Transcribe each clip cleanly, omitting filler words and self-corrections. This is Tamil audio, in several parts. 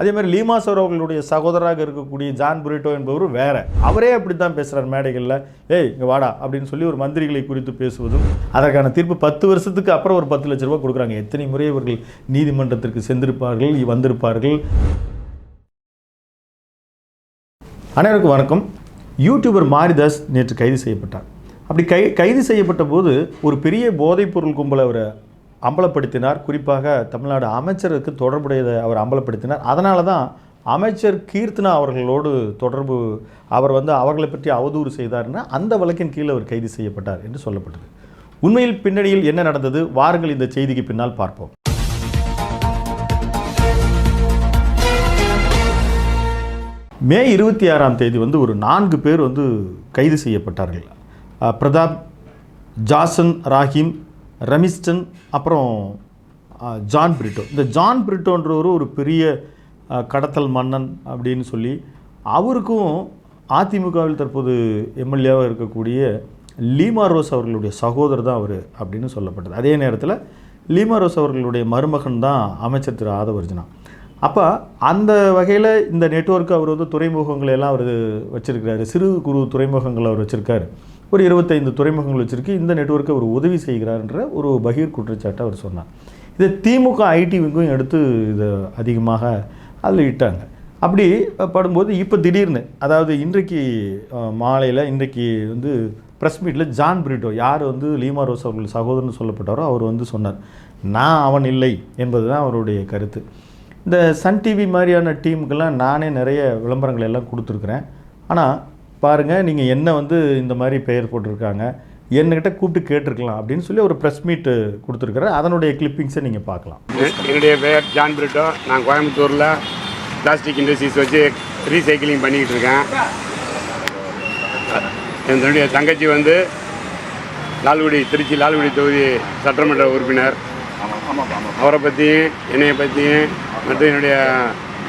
அதே மாதிரி லீமாசோர் அவர்களுடைய சகோதரராக இருக்கக்கூடிய ஜான் புரிட்டோ என்பவர் வேற. அவரே அப்படி தான் பேசுகிறார் மேடைகளில். ஏய் இங்கே வாடா அப்படின்னு சொல்லி ஒரு மந்திரிகளை குறித்து பேசுவதும், அதற்கான தீர்ப்பு 10 வருஷத்துக்கு அப்புறம் ஒரு 10 லட்ச ரூபா கொடுக்குறாங்க. எத்தனை முறை இவர்கள் நீதிமன்றத்திற்கு சென்றிருப்பார்கள், வந்திருப்பார்கள். அனைவருக்கும் வணக்கம். யூடியூபர் மாரிதாஸ் நேற்று கைது செய்யப்பட்டார். அப்படி கைது செய்யப்பட்ட போது ஒரு பெரிய போதைப்பொருள் கும்பலை அவர் அம்பலப்படுத்தினார். குறிப்பாக தமிழ்நாடு அமைச்சருக்கு தொடர்புடையதை அவர் அம்பலப்படுத்தினார். அதனால தான் அமைச்சர் கீர்த்தனா அவர்களோடு தொடர்பு, அவர் அவர்களை பற்றி அவதூறு செய்தார்னா அந்த வழக்கின் கீழே அவர் கைது செய்யப்பட்டார் என்று சொல்லப்பட்டது. உண்மையில் பின்னணியில் என்ன நடந்தது? வாருங்கள் இந்த செய்திக்கு பின்னால் பார்ப்போம். மே 26ஆம் தேதி ஒரு 4 பேர் கைது செய்யப்பட்டார்கள். பிரதாப், ஜாசன், ராஹிம், ரமிஸ்டன், அப்புறம் ஜான் பிரிட்டோ. இந்த ஜான் பிரிட்டோன்றவர் ஒரு பெரிய கடத்தல் மன்னன் அப்படின்னு சொல்லி, அவருக்கும் அதிமுகவில் தற்போது எம்எல்ஏவாக இருக்கக்கூடிய லீமா ரோஸ் அவர்களுடைய சகோதரர் தான் அவர் அப்படின்னு சொல்லப்பட்டது. அதே நேரத்தில் லீமா ரோஸ் அவர்களுடைய மருமகன் தான் அமைச்சர் திரு ஆதவர்ஜனா. அப்போ அந்த வகையில் இந்த நெட்வொர்க்கு அவர் துறைமுகங்களை எல்லாம் அவர் வச்சுருக்கிறாரு. சிறு குறு துறைமுகங்கள் அவர் வச்சுருக்காரு. ஒரு 25 துறைமுகங்கள் வச்சுருக்கு. இந்த நெட்வொர்க்கை அவர் உதவி செய்கிறார்ன்ற ஒரு பகீர் குற்றச்சாட்டை அவர் சொன்னார். இதை திமுக ஐடி விங்கும் எடுத்து இதை அதிகமாக அதில் இட்டாங்க. அப்படி படும்போது இப்போ திடீர்னு, அதாவது இன்றைக்கு மாலையில், இன்றைக்கு ப்ரெஸ் மீட்டில் ஜான் பிரிட்டோ, யார் லீமா ரோஸ் அவர்கள் சகோதரன் சொல்லப்பட்டாரோ, அவர் சொன்னார், நான் அவன் இல்லை என்பது தான் அவருடைய கருத்து. இந்த சன் டிவி மாதிரியான டீமுக்கெல்லாம் நானே நிறைய விளம்பரங்கள் எல்லாம் கொடுத்துருக்குறேன். ஆனால் பாருங்கள், நீங்கள் என்ன இந்த மாதிரி பெயர் போட்டிருக்காங்க, என்கிட்ட கூப்பிட்டு கேட்டிருக்கலாம் அப்படின்னு சொல்லி ஒரு ப்ரெஸ் மீட்டு கொடுத்துருக்குறேன். அதனுடைய கிளிப்பிங்ஸை நீங்கள் பார்க்கலாம். என்னுடைய பெயர் ஜான் பிரிட்டோ. நான் கோயம்புத்தூரில் பிளாஸ்டிக் இண்டஸ்ட்ரீஸ் வச்சு ரீசைக்கிளிங் பண்ணிக்கிட்டு இருக்கேன். என்னுடைய தங்கச்சி லால்குடி, திருச்சி லால்குடி தொகுதி சட்டமன்ற உறுப்பினர். அவரை பற்றியும் என்னையை பற்றியும் மற்றும் என்னுடைய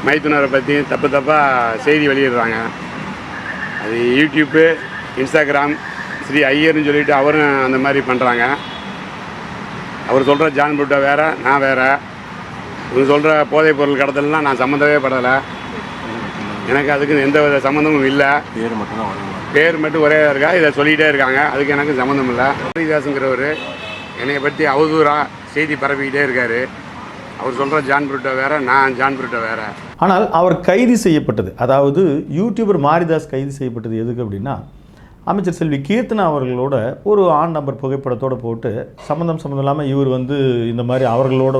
மைத்துனரை பற்றியும் தப்பாக செய்தி வெளியிடுறாங்க. அது யூடியூப்பு, இன்ஸ்டாகிராம், ஸ்ரீ ஐயர்னு சொல்லிவிட்டு அவரும் அந்த மாதிரி பண்ணுறாங்க. அவர் சொல்கிற ஜான் பிரிட்டோ வேறு, நான் வேறு. இவங்க சொல்கிற போதைப் பொருள் கடத்தலாம் நான் சம்மந்தமே படலை. எனக்கு அதுக்கு எந்த வித சம்மந்தமும் இல்லை. பேர் மட்டும் ஒரே இருக்கா, இதை சொல்லிகிட்டே இருக்காங்க. அதுக்கு எனக்கு சம்மந்தம் இல்லை. மாரிதாஸுங்கிறவர் என்னை பற்றி அவதூறாக செய்தி பரப்பிக்கிட்டே இருக்கார். அவர் சொல்கிற ஜான் பிரிட்டோ வேறு, நான் ஜான் பிரிட்டோ வேறு. ஆனால் அவர் கைது செய்யப்பட்டது, அதாவது யூடியூபர் மாரிதாஸ் கைது செய்யப்பட்டது எதுக்கு அப்படின்னா, அமைச்சர் செல்வி கீர்த்தனா அவர்களோட ஒரு ஆண் நம்பர் புகைப்படத்தோடு போட்டு சம்மந்தம் இல்லாமல் இவர் இந்த மாதிரி அவர்களோட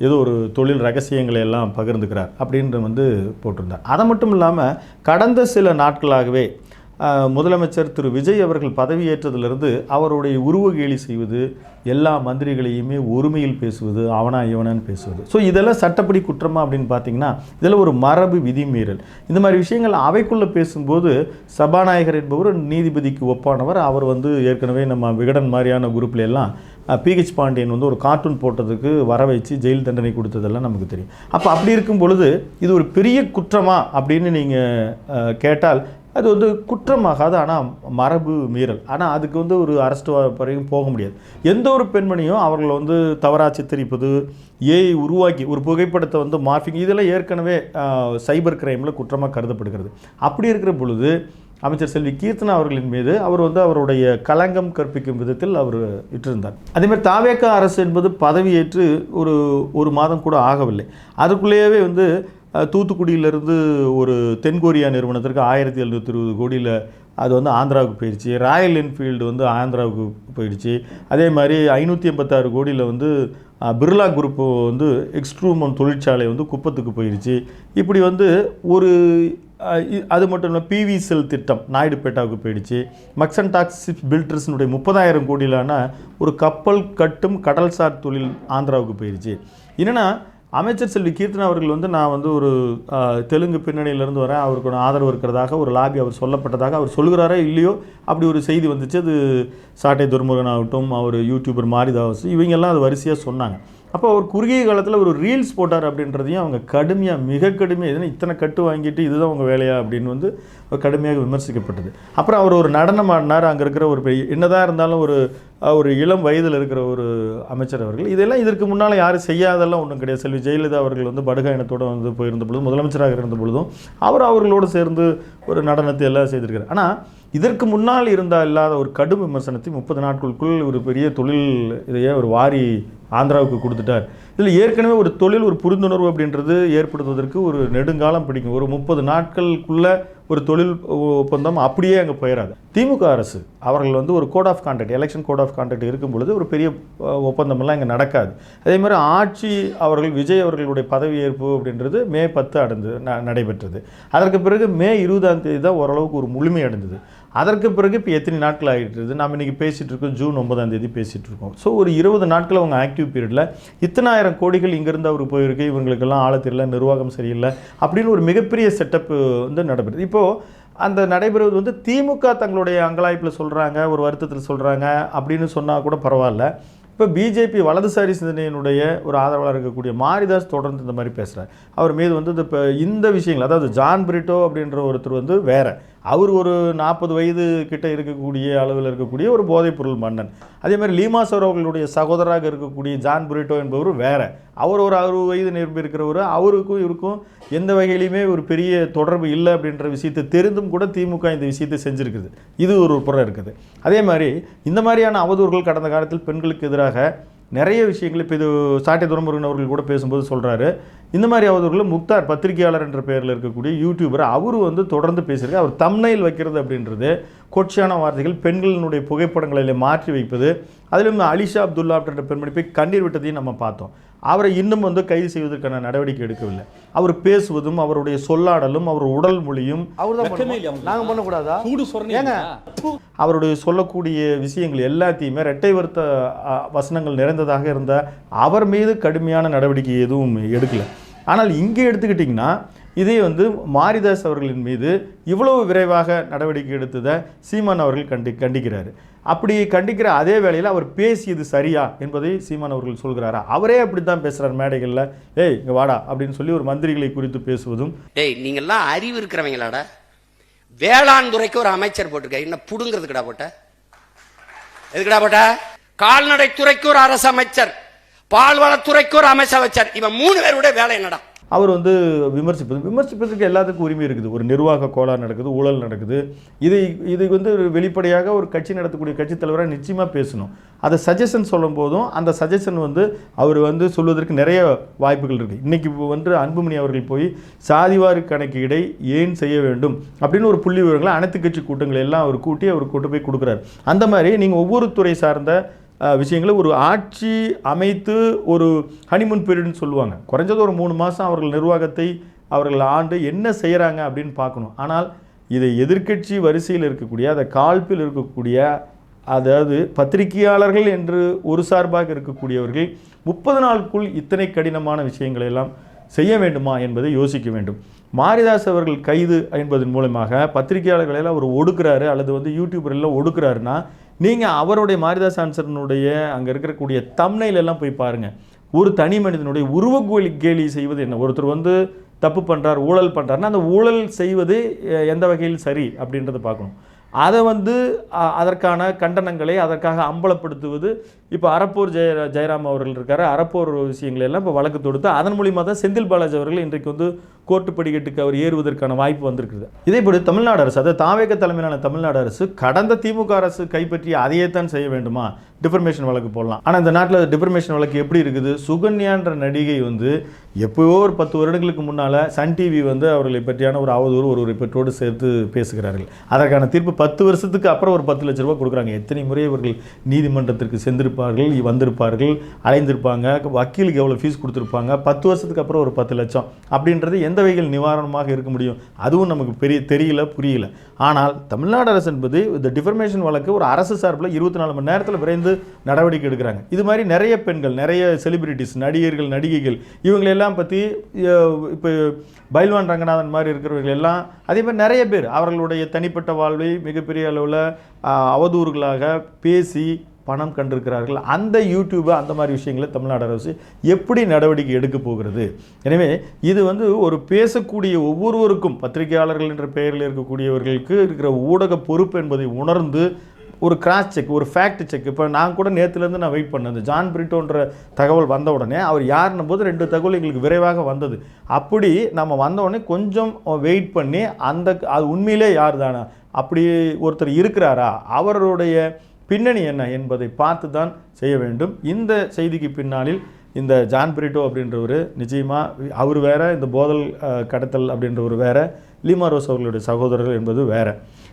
ஏதோ ஒரு தொழில் ரகசியங்களை எல்லாம் பகிர்ந்துக்கிறார் அப்படின்ற போட்டிருந்தார். அதை மட்டும் இல்லாமல் கடந்த சில நாட்களாகவே முதலமைச்சர் திரு விஜய் அவர்கள் பதவியேற்றதிலிருந்து அவருடைய உருவகேலி செய்வது, எல்லா மந்திரிகளையுமே ஒருமையில் பேசுவது, அவனா இவனான்னு பேசுவது. ஸோ இதெல்லாம் சட்டப்படி குற்றமா அப்படின்னு பார்த்தீங்கன்னா, இதில் ஒரு மரபு விதிமீறல். இந்த மாதிரி விஷயங்கள் அவைக்குள்ளே பேசும்போது சபாநாயகர் என்பவர் நீதிபதிக்கு ஒப்பானவர். அவர் ஏற்கனவே நம்ம விகடன் மாதிரியான குரூப்ல எல்லாம் PH பாண்டியன் ஒரு கார்ட்டூன் போட்டதுக்கு வர வச்சு ஜெயில் தண்டனை கொடுத்ததெல்லாம் நமக்கு தெரியும். அப்போ அப்படி இருக்கும் பொழுது இது ஒரு பெரிய குற்றமா அப்படின்னு நீங்கள் கேட்டால் அது குற்றமாகாது. ஆனால் மரபு மீறல். ஆனால் அதுக்கு ஒரு அரெஸ்ட் வரைக்கும் போக முடியாது. எந்த ஒரு பெண்மணியும் அவர்களை தவறாக சித்தரிப்பது, ஏஐ உருவாக்கி ஒரு புகைப்படத்தை மார்பிங், இதெல்லாம் ஏற்கனவே சைபர் கிரைமில் குற்றமாக கருதப்படுகிறது. அப்படி இருக்கிற பொழுது அமைச்சர் செல்வி கீர்த்தனா அவர்களின் மீது அவர் அவருடைய களங்கம் கற்பிக்கும் விதத்தில் அவர் இட்டிருந்தார். அதேமாதிரி தாவேக அரசு என்பது பதவியேற்று ஒரு மாதம் கூட ஆகவில்லை. அதுக்குள்ளேயே தூத்துக்குடியிலிருந்து ஒரு தென்கொரியா நிறுவனத்திற்கு 1720 கோடியில் அது ஆந்திராவுக்கு போயிடுச்சு. ராயல் என்ஃபீல்டு ஆந்திராவுக்கு போயிடுச்சு. அதே மாதிரி 586 கோடியில் பிர்லா குரூப்பு எக்ஸ்ட்ரூமன் தொழிற்சாலை குப்பத்துக்கு போயிடுச்சு. இப்படி ஒரு அது மட்டும் இல்லை, பிவி செல் திட்டம் நாயுடுபேட்டாவுக்கு போயிடுச்சு. மக்சன்டாக்ஸ் ஷிப் பில்டர்ஸினுடைய 30,000 கோடியிலான ஒரு கப்பல் கட்டும் கடல்சார் தொழில் ஆந்திராவுக்கு போயிடுச்சு. என்னென்னா, அமைச்சர் செல்வி கீர்த்தனா அவர்கள் நான் ஒரு தெலுங்கு பின்னணியிலேருந்து வரேன், அவருக்கு ஆதரவு இருக்கிறதாக ஒரு லாபி அவர் சொல்லப்பட்டதாக அவர் சொல்கிறாரா இல்லையோ, அப்படி ஒரு செய்தி வந்துச்சு. அது சாட்டை துர்முருகன் ஆகட்டும், அவர் யூடியூபர் மாரிதாஸ், இவங்கெல்லாம் அது வரிசையாக சொன்னாங்க. அப்போ அவர் குறுகிய காலத்தில் ஒரு ரீல்ஸ் போட்டார் அப்படின்றதையும் அவங்க கடுமையாக, மிக கடுமையாக, எதுனா இத்தனை கட்டு வாங்கிட்டு இதுதான் உங்கள் வேலையா அப்படின்னு கடுமையாக விமர்சிக்கப்பட்டது. அப்புறம் அவர் ஒரு நடனம் ஆடினார். அங்கே இருக்கிற ஒரு பெரிய, என்னதான் இருந்தாலும் ஒரு ஒரு இளம் வயதில் இருக்கிற ஒரு அமைச்சர் அவர்கள். இதெல்லாம் இதற்கு முன்னால் யாரும் செய்யாதெல்லாம் ஒன்றும் கிடையாது. செல்வி ஜெயலலிதா அவர்கள் வந்து படுகாயனத்தோடு வந்து போயிருந்த பொழுதும், முதலமைச்சராக இருந்த பொழுதும் அவர்களோடு சேர்ந்து ஒரு நடனத்தை எல்லாம் செய்திருக்கிறார். ஆனால் இதற்கு முன்னால் இல்லாத ஒரு கடும் விமர்சனத்தை 30 நாட்களுக்குள் ஒரு பெரிய தொழில் இதையே ஒரு வாரி ஆந்திராவுக்கு கொடுத்துட்டார். இதில் ஏற்கனவே ஒரு தொழில் ஒரு புரிந்துணர்வு அப்படின்றது ஏற்படுத்துவதற்கு ஒரு நெடுங்காலம் பிடிக்கும். ஒரு 30 நாட்களுக்குள்ள ஒரு தொழில் ஒப்பந்தம் அப்படியே அங்கே போயிடாது. திமுக அரசு அவர்கள் வந்து ஒரு code of contact, election code of contact இருக்கும் பொழுது ஒரு பெரிய ஒப்பந்தமெல்லாம் இங்கே நடக்காது. அதே மாதிரி ஆட்சி அவர்கள் விஜய் அவர்களுடைய பதவியேற்பு அப்படின்றது மே 10 நடைபெற்றது. அதற்கு பிறகு மே 20 தான் ஓரளவுக்கு ஒரு முழுமை அடைந்தது. அதற்கு பிறகு இப்போ எத்தனை நாட்கள் ஆகிட்டு நாம் இன்றைக்கி பேசிகிட்டு இருக்கோம், ஜூன் 9 பேசிகிட்டு இருக்கோம். ஸோ ஒரு 20 நாட்கள் அவங்க ஆக்டிவ் பீரியடில் இத்தனாயிரம் கோடிகள் இங்கேருந்து அவருக்கு போயிருக்கு, இவங்களுக்கெல்லாம் ஆழ தெரியல, நிர்வாகம் சரியில்லை அப்படின்னு ஒரு மிகப்பெரிய செட்டப் வந்து நடைபெறுது. இப்போது அந்த நடைபெறுவது வந்து திமுக தங்களுடைய அங்கலாய்ப்பில் சொல்கிறாங்க, ஒரு வருத்தத்தில் சொல்கிறாங்க அப்படின்னு சொன்னால் கூட பரவாயில்ல. இப்போ பிஜேபி வலதுசாரி சிந்தனையினுடைய ஒரு ஆதரவாளர் இருக்கக்கூடிய மாரிதாஸ் தொடர்ந்து இந்த மாதிரி பேசுகிறார். அவர் மீது வந்து இப்போ இந்த விஷயங்கள், அதாவது ஜான் பிரிட்டோ அப்படின்ற ஒருத்தர் வந்து வேறு, அவர் ஒரு 40 வயது கிட்ட இருக்கக்கூடிய அளவில் இருக்கக்கூடிய ஒரு போதைப்பொருள் மன்னன். அதே மாதிரி லீமாசோர் அவர்களுடைய சகோதரராக இருக்கக்கூடிய ஜான் பிரிட்டோ என்பவர் வேறு, அவர் ஒரு 60 வயது நிரம்பி இருக்கிறவர். அவருக்கும் இவருக்கும் எந்த வகையிலையுமே ஒரு பெரிய தொடர்பு இல்லை அப்படின்ற விஷயத்தை தெரிந்தும் கூட திமுக இந்த விஷயத்தை செஞ்சுருக்குது. இது ஒரு புறம் இருக்குது. அதே மாதிரி இந்த மாதிரியான அவதூறுகள் கடந்த காலத்தில் பெண்களுக்கு எதிராக நிறைய விஷயங்கள், இப்போ இது சாட்டை துரைமுருகன் அவர்கள் கூட பேசும்போது சொல்கிறாரு, இந்த மாதிரி அவதூறுகள் முக்தார் பத்திரிகையாளர் என்ற பெயரில் இருக்கக்கூடிய யூடியூபர் அவர் வந்து தொடர்ந்து பேசியிருக்காரு. அவர் தம்ப்நெயில் வைக்கிறது அப்படின்றது கொச்சையான வார்த்தைகள், பெண்களினுடைய புகைப்படங்களை மாற்றி வைப்பது, அதிலும் அலிஷா அப்துல்லா அப்படின்ற பெண்மணி போய் கண்ணீர் விட்டதையும் நம்ம பார்த்தோம். அவரை இன்னும் வந்து கைது செய்வதற்கான நடவடிக்கை எடுக்கவில்லை. அவர் பேசுவதும் அவருடைய சொல்லாடலும் அவர் உடல் மொழியும் நாங்கள் பண்ணக்கூடாதா? அவருடைய சொல்லக்கூடிய விஷயங்கள் எல்லாத்தையுமே இரட்டை வருத்த வசனங்கள் நிறைந்ததாக இருந்த அவர் மீது கடுமையான நடவடிக்கை எதுவும் எடுக்கல. ஆனால் இங்கே எடுத்துக்கிட்டிங்கன்னா இதே வந்து மாரிதாஸ் அவர்களின் மீது இவ்வளவு விரைவாக நடவடிக்கை எடுத்ததை சீமான் அவர்கள் கண்டிக்கிறார். அப்படி கண்டிக்கிற அதே வேளையில் அவர் பேசியது சரியா என்பதை சீமான் அவர்கள் சொல்கிறாரா? அவரே அப்படி தான் பேசுகிறார் மேடைகளில். ஏய் இங்கே வாடா அப்படின்னு சொல்லி ஒரு மந்திரிகளை குறித்து பேசுவதும், டேய் நீங்கள்லாம் அறிவு இருக்கிறவங்களாடா, வேளாண் துறைக்கு ஒரு அமைச்சர் போட்டிருக்க, என்ன புடுங்கிறதுக்குடா போட்ட? எதுக்குடா போட்ட? கால்நடை துறைக்கு ஒரு அரசு அமைச்சர், பால்வளத்துறைக்கு ஒரு அமைச்சர், இவன் 3 பேருடைய வேலை என்னடா? அவர் வந்து விமர்சிப்பதற்கு எல்லாத்துக்கும் உரிமை இருக்குது. ஒரு நிர்வாக கோளாறு நடக்குது, ஊழல் நடக்குது, இதை வந்து வெளிப்படையாக ஒரு கட்சி நடத்தக்கூடிய கட்சித் தலைவராக நிச்சயமாக பேசணும். அதை சஜஷன் சொல்லும் போதும் அந்த சஜஷன் வந்து அவர் வந்து சொல்வதற்கு நிறைய வாய்ப்புகள் இருக்குது. இன்றைக்கி வந்து அன்புமணி அவர்கள் போய் சாதிவாரி கணக்கீடை ஏன் செய்ய வேண்டும் அப்படின்னு ஒரு புள்ளி விவரங்களை அனைத்து கட்சி கூட்டங்களை எல்லாம் அவர் கூட்டி அவர் கூட்டு போய் கொடுக்குறாரு. அந்த மாதிரி நீங்கள் ஒவ்வொரு துறை சார்ந்த விஷயங்களை ஒரு ஆட்சி அமைத்து ஒரு ஹனிமூன் பீரியட்னு சொல்லுவாங்க. குறைஞ்சது ஒரு 3 மாதம் அவர்கள் நிர்வாகத்தை அவர்கள் ஆண்டு என்ன செய்கிறாங்க அப்படின்னு பார்க்கணும். ஆனால் இதை எதிர்க்கட்சி வரிசையில் இருக்கக்கூடிய, அதை காழ்ப்பில் இருக்கக்கூடிய, அதாவது பத்திரிகையாளர்கள் என்று ஒரு சார்பாக இருக்கக்கூடியவர்கள் 30 நாளுக்குள் இத்தனை கடினமான விஷயங்களை எல்லாம் செய்ய வேண்டுமா என்பதை யோசிக்க வேண்டும். மாரிதாஸ் அவர்கள் கைது என்பதன் மூலமாக பத்திரிகையாளர்களெல்லாம் அவர் ஒடுக்குறாரு அல்லது வந்து யூடியூபரெல்லாம் ஒடுக்குறாருன்னா, நீங்கள் அவருடைய மாரிதாஸ் ஆன்சரனுடைய அங்கே இருக்கக்கூடிய தம்ப்நெயில் எல்லாம் போய் பாருங்கள். ஒரு தனி மனிதனுடைய உருவ கேலி செய்வது என்ன? ஒருத்தர் வந்து தப்பு பண்ணுறார், ஊழல் பண்ணுறாருன்னா அந்த ஊழல் செய்வது எந்த வகையில் சரி அப்படின்றத பார்க்கணும். அதை வந்து அதற்கான கண்டனங்களை அதற்காக அம்பலப்படுத்துவது. இப்போ அறப்போர் ஜெயராம் அவர்கள் இருக்கார், அறப்போர் விஷயங்கள் எல்லாம் இப்போ வழக்கு தொடுத்து அதன் மூலியமாக தான் செந்தில் பாலாஜி அவர்கள் இன்றைக்கு வந்து கோர்ட்டு படிக்கட்டுக்கு அவர் ஏறுவதற்கான வாய்ப்பு வந்திருக்குது. இதேபோல் தமிழ்நாடு அரசு, அதாவது தாவேக தலைமையிலான தமிழ்நாடு அரசு கடந்த திமுக அரசு கைப்பற்றி அதையே தான் செய்ய வேண்டுமா? டிஃபர்மேஷன் வழக்கு போடலாம். ஆனால் இந்த நாட்டில் டிஃபர்மேஷன் வழக்கு எப்படி இருக்குது? சுகன்யான்ற நடிகை வந்து எப்போயோ ஒரு 10 வருடங்களுக்கு முன்னால் சன் டிவி வந்து அவர்களை பற்றியான ஒரு அவதூறு ஒரு பெற்றோடு சேர்த்து பேசுகிறார்கள். அதற்கான தீர்ப்பு 10 வருஷத்துக்கு அப்புறம் ஒரு 10 லட்ச ரூபா கொடுக்குறாங்க. எத்தனை முறை இவர்கள் நீதிமன்றத்திற்கு சென்றிருப்பார்கள், வந்திருப்பார்கள், அலைந்திருப்பாங்க, வக்கீலுக்கு எவ்வளோ ஃபீஸ் கொடுத்துருப்பாங்க, 10 வருஷத்துக்கு அப்புறம் ஒரு 10 லட்சம் அப்படின்றது எந்த வகையில் நிவாரணமாக இருக்க முடியும்? அதுவும் நமக்கு தெரியல, புரியல. ஆனால் தமிழ்நாடு அரசு என்பது இந்த டிஃபர்மேஷன் வழக்கு ஒரு அரசு சார்பில் 24 மணி நேரத்தில் விரைந்து நடவடிக்கை எடுக்கிறாங்க. இது மாதிரி நிறைய பெண்கள், நிறைய செலிபிரிட்டிஸ், நடிகர்கள், நடிகைகள் இவங்களெல்லாம் பற்றி இப்போ பைல்வான் ரங்கநாதன் மாதிரி இருக்கிறவர்கள் எல்லாம் அதே மாதிரி நிறைய பேர் அவர்களுடைய தனிப்பட்ட வாழ்வை மிகப்பெரிய அளவில் அவதூறுகளாக பேசி பணம் கண்டிருக்கிறார்கள். அந்த யூடியூபை அந்த மாதிரி விஷயங்களை தமிழ்நாடு அரசு எப்படி நடவடிக்கை எடுக்க போகிறது? எனவே இது வந்து ஒரு பேசக்கூடிய ஒவ்வொருவருக்கும், பத்திரிகையாளர்கள் என்ற பெயரில் இருக்கக்கூடியவர்களுக்கு இருக்கிற ஊடக பொறுப்பு என்பதை உணர்ந்து ஒரு கிராஸ் செக், ஒரு ஃபேக்ட் செக். இப்போ நான் கூட நேற்றுலேருந்து நான் வெயிட் பண்ணேன். ஜான் பிரிட்டோன்ற தகவல் வந்த உடனே அவர் யாருன்னும் போது 2 தகவல் எங்களுக்கு விரைவாக வந்தது. அப்படி நம்ம வந்த உடனே கொஞ்சம் வெயிட் பண்ணி அது உண்மையிலே யார் தானா, அப்படி ஒருத்தர் இருக்கிறாரா, அவருடைய பின்னணி என்ன என்பதை பார்த்து தான் செய்ய வேண்டும். இந்த செய்திக்கு பின்னாளில் இந்த ஜான் பிரிட்டோ அப்படின்றவர் நிச்சயமாக அவர் வேற, இந்த போதல் கடத்தல் அப்படின்றவர் வேற, லீமா ரோஸ் அவர்களுடைய சகோதரர்கள் என்பது வேற.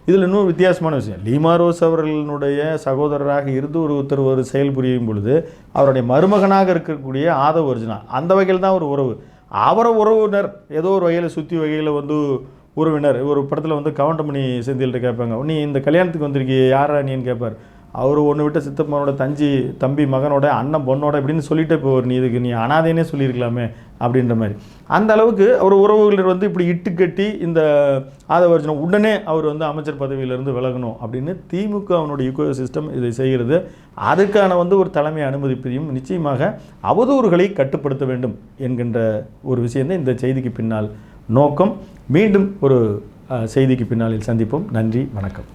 இதில் இன்னொரு வித்தியாசமான விஷயம், லீமா ரோஸ் அவர்களுடைய சகோதரராக இருந்து ஒருத்தர் செயல்புரியும் பொழுது அவருடைய மருமகனாக இருக்கக்கூடிய ஆதவ் அர்ஜுனா அந்த வகையில் தான் ஒரு உறவு. அவரை உறவினர் ஏதோ ஒரு வகையில் சுற்றி வகையில் வந்து உறவினர். ஒரு படத்தில் வந்து கவுண்டமணி செந்தில்கிட்ட கேட்பாங்க, நீ இந்த கல்யாணத்துக்கு வந்திருக்கீ யாரா நீன்னு கேட்பார். அவர் ஒன்று விட்ட சித்தப்பனோட தம்பி மகனோட அண்ணன் பொண்ணோட இப்படின்னு சொல்லிட்டு போவார், நீ இதுக்கு நீ அனாதைனே சொல்லியிருக்கலாமே அப்படின்ற மாதிரி. அந்த அளவுக்கு அவர் உறவுகள் வந்து இப்படி இட்டு கட்டி இந்த ஆதவர்ஜன உடனே அவர் வந்து அமைச்சர் பதவியிலிருந்து விலகணும் அப்படின்னு திமுக அவனுடைய ஈகோ சிஸ்டம் இதை செய்கிறது. அதுக்கான வந்து ஒரு தலைமை அனுமதிப்பதையும் நிச்சயமாக அவதூறுகளை கட்டுப்படுத்த வேண்டும் என்கின்ற ஒரு விஷயந்தான் இந்த செய்திக்கு பின்னால் நோக்கம். மீண்டும் ஒரு செய்திக்கு பின்னாளில் சந்திப்போம். நன்றி, வணக்கம்.